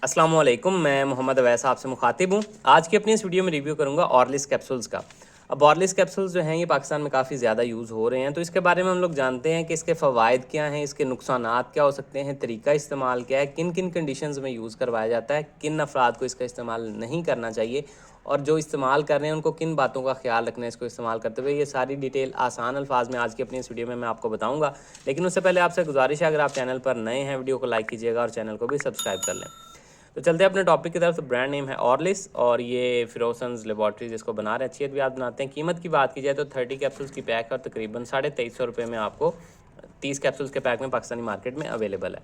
अस्सलाम वालेकुम, मैं मोहम्मद अवैस आपसे मुखातिब हूँ। आज की अपनी इस वीडियो में रिव्यू करूँगा ऑर्लिस कैप्सूल्स का। अब ऑर्लिस कैप्सूल्स जो हैं ये पाकिस्तान में काफ़ी ज़्यादा यूज़ हो रहे हैं, तो इसके बारे में हम लोग जानते हैं कि इसके फ़वाइद क्या हैं, इसके नुकसानात क्या हो सकते हैं, तरीका इस्तेमाल क्या है, किन किन कंडीशंस में यूज़ करवाया जाता है, किन अफराद को इसका इस्तेमाल नहीं करना चाहिए और जो इस्तेमाल कर रहे हैं उनको किन बातों का ख्याल रखना है इसको इस्तेमाल करते हुए। ये सारी डिटेल आसान अल्फाज में आज की अपनी इस वीडियो में मैं आपको बताऊँगा। लेकिन उससे पहले आपसे गुजारिश है, अगर आप चैनल पर नए हैं वीडियो को लाइक कीजिएगा और चैनल को भी सब्सक्राइब कर लें। तो चलते हैं अपने टॉपिक की तरफ। तो ब्रांड नेम है ऑर्लिस और ये फिरोसन्स लेबॉर्ट्रीज इसको बना रहे हैं, अच्छी अद्वियात बनाते हैं। कीमत की बात की जाए तो 30 कैप्सूल्स की पैक और तकरीबन 2350 रुपये में आपको 30 कैप्सूल्स के पैक में पाकिस्तानी मार्केट में अवेलेबल है।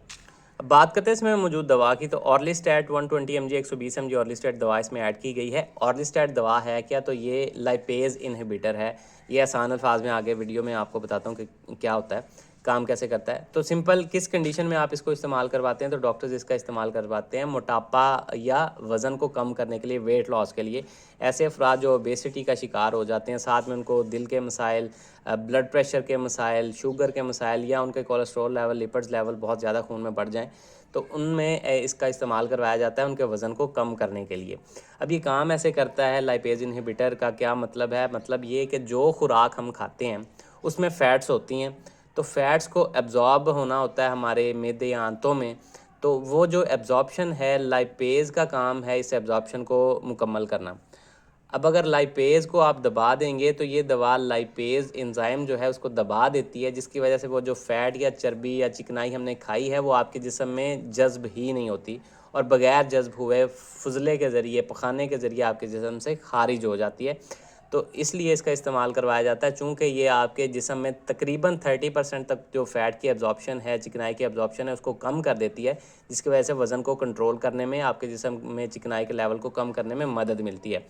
अब बात करते हैं इसमें मौजूद दवा की। तो ऑर्लिस्टैट 120 mg 120 mg ऑर्लिस्टैट दवा इसमें ऐड की गई है। ऑर्लिस्टैट दवा है क्या? तो ये लाइपेज इनहिबिटर है। ये आसान अल्फाज में आगे वीडियो में आपको बताता हूँ कि क्या होता है, काम कैसे करता है। तो सिंपल किस कंडीशन में आप इसको इस्तेमाल करवाते हैं? तो डॉक्टर्स इसका इस्तेमाल करवाते हैं मोटापा या वज़न को कम करने के लिए, वेट लॉस के लिए। ऐसे अफराद जो ओबेसिटी का शिकार हो जाते हैं, साथ में उनको दिल के मसाइल, ब्लड प्रेशर के मसाइल, शुगर के मसाइल या उनके कोलेस्ट्रॉल लेवल, लिपिड्स लेवल बहुत ज़्यादा खून में बढ़ जाएँ, तो उनमें इसका इस्तेमाल करवाया जाता है उनके वज़न को कम करने के लिए। अब ये काम ऐसे करता है लाइपेज इनहिबिटर का, क्या मतलब है? मतलब ये कि जो खुराक हम खाते हैं उसमें फ़ैट्स होती हैं, तो फ़ैट्स को एब्ज़ॉर्ब होना होता है हमारे मैदे या आंतों में। तो वो जो एब्ज़ॉर्प्शन है, लाइपेज़ का काम है इस एब्ज़ॉर्प्शन को मुकम्मल करना। अब अगर लाइपेज़ को आप दबा देंगे तो ये दवा लाइपेज़ एंजाइम जो है उसको दबा देती है, जिसकी वजह से वो जो फ़ैट या चर्बी या चिकनाई हमने खाई है वो आपके जिस्म में जज़्ब ही नहीं होती और बग़ैर जज़्ब हुए फुज़ले के ज़रिए, पखाने के ज़रिए आपके जिस्म से ख़ारिज हो जाती है। तो इसलिए इसका इस्तेमाल करवाया जाता है, चूँकि ये आपके जिस्म में तकरीबन 30% तक जो फ़ैट की एब्ज़ॉर्प्शन है, चिकनाई की एब्ज़ॉर्प्शन है, उसको कम कर देती है, जिसकी वजह से वज़न को कंट्रोल करने में, आपके जिस्म में चिकनाई के लेवल को कम करने में मदद मिलती है।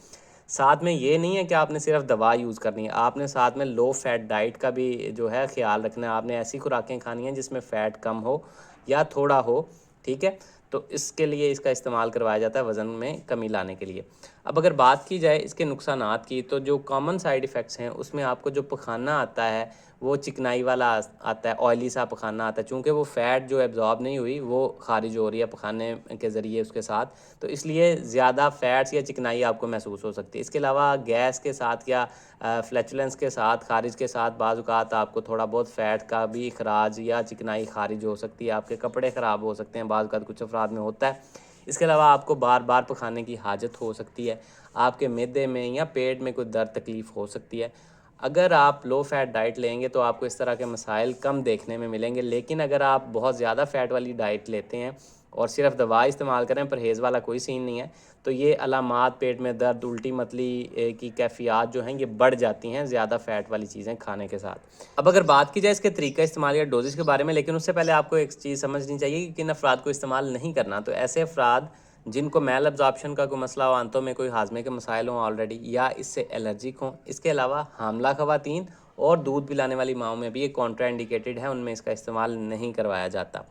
साथ में ये नहीं है कि आपने सिर्फ दवा यूज़ करनी है, आपने साथ में लो फैट डाइट का भी जो है ख्याल रखना है। आपने ऐसी खुराकें खानी हैं जिसमें फ़ैट कम हो या थोड़ा हो, ठीक है? तो इसके लिए इसका इस्तेमाल करवाया जाता है वज़न में कमी लाने के लिए। अब अगर बात की जाए इसके नुकसानात की, तो जो कॉमन साइड इफ़ेक्ट्स हैं उसमें आपको जो पखाना आता है वो चिकनाई वाला आता है, ऑयली सा पखाना आता है, चूँकि वो फ़ैट जो एब्ज़ॉर्ब नहीं हुई वो ख़ारिज हो रही है पखाने के ज़रिए उसके साथ, तो इसलिए ज़्यादा फ़ैट्स या चिकनाई आपको महसूस हो सकती है। इसके अलावा गैस के साथ या फ्लैचुलेंस के साथ, ख़ारिज के साथ बाज़ औक़ात आपको थोड़ा बहुत फ़ैट का भी इख़राज या चिकनाई ख़ारिज हो सकती है, आपके कपड़े ख़राब हो सकते हैं, बाज़ औक़ात कुछ अफ़राद में होता है। इसके अलावा आपको बार बार पखाने की हाजत हो सकती है, आपके मैदे में या पेट में कोई दर्द तकलीफ़ हो सकती है। अगर आप लो फैट डाइट लेंगे तो आपको इस तरह के मसाइल कम देखने में मिलेंगे, लेकिन अगर आप बहुत ज़्यादा फ़ैट वाली डाइट लेते हैं और सिर्फ दवा इस्तेमाल करें, परहेज़ वाला कोई सीन नहीं है, तो ये अलामात, पेट में दर्द, उल्टी मतली की कैफ़ियत जो हैं ये बढ़ जाती हैं ज़्यादा फ़ैट वाली चीज़ें खाने के साथ। अब अगर बात की जाए इसके तरीका इस्तेमाल या डोजेज़ के बारे में, लेकिन उससे पहले आपको एक चीज़ समझनी चाहिए कि किन अफ़राद को इस्तेमाल नहीं करना। तो ऐसे अफ़राद जिनको मैल अब्ज़ॉर्प्शन का कोई मसला हो, आंतों में कोई हाज़मे के मसाइल हों ऑलरेडी या इससे एलर्जिक हों। इसके अलावा हामला ख़वातीन और दूध पिलाने वाली माँओं में भी ये कॉन्ट्रा इंडिकेटेड है, उनमें इसका इस्तेमाल नहीं करवाया जाता।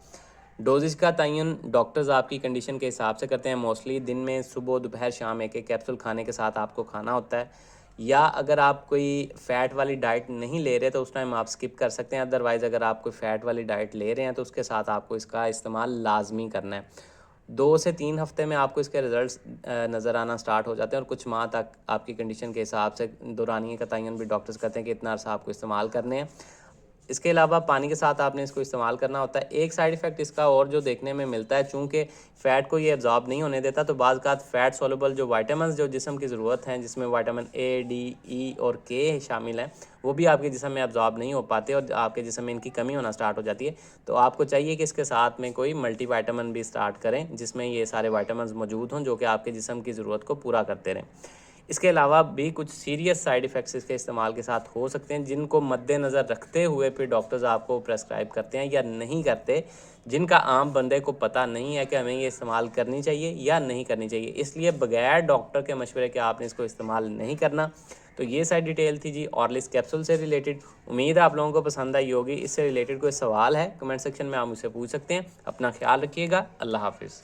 डोज़ेज़ का तयन डॉक्टर्स आपकी कंडीशन के हिसाब से करते हैं। मोस्टली दिन में सुबह, दोपहर, शाम एक-एक कैप्सूल खाने के साथ आपको खाना होता है, या अगर आप कोई फ़ैट वाली डाइट नहीं ले रहे तो उस टाइम आप स्किप कर सकते हैं। अदरवाइज़ अगर आप कोई फ़ैट वाली डाइट ले रहे हैं तो उसके साथ आपको इसका इस्तेमाल लाज़मी करना है। 2 से 3 हफ़्ते में आपको इसके रिज़ल्ट्स नज़र आना स्टार्ट हो जाते हैं और कुछ माह तक आपकी कंडीशन के हिसाब से दौरानिए का तयन भी डॉक्टर्स कहते हैं कि इतना अर्सा आपको इस्तेमाल करने हैं। इसके अलावा पानी के साथ आपने इसको इस्तेमाल करना होता है। एक साइड इफ़ेक्ट इसका और जो देखने में मिलता है, चूँकि फ़ैट को ये एब्ज़ॉर्ब नहीं होने देता, तो बाज़ औक़ात फ़ैट सॉल्युबल जो विटामिन्स जो जिस्म की ज़रूरत हैं, जिसमें विटामिन ए, डी, ई और के शामिल हैं, वो भी आपके जिस्म में एब्ज़ॉर्ब नहीं हो पाते और आपके जिस्म में इनकी कमी होना स्टार्ट हो जाती है। तो आपको चाहिए कि इसके साथ में कोई मल्टीविटामिन भी स्टार्ट करें, जिसमें ये सारे विटामिन्स मौजूद हों, जो कि आपके जिस्म की ज़रूरत को पूरा करते रहें। इसके अलावा भी कुछ सीरियस साइड इफ़ेक्ट्स इसके इस्तेमाल के साथ हो सकते हैं, जिनको मद्देनज़र रखते हुए फिर डॉक्टर्स आपको प्रेस्क्राइब करते हैं या नहीं करते, जिनका आम बंदे को पता नहीं है कि हमें ये इस्तेमाल करनी चाहिए या नहीं करनी चाहिए। इसलिए बगैर डॉक्टर के मशवरे के आपने इसको इस्तेमाल नहीं करना। तो ये सारी डिटेल थी जी ऑर्लिस कैप्सूल से रिलेटेड। उम्मीद है आप लोगों को पसंद आई होगी। इससे रिलेटेड कोई सवाल है कमेंट सेक्शन में आप मुझसे पूछ सकते हैं। अपना ख्याल रखिएगा। अल्लाह हाफ़िज़।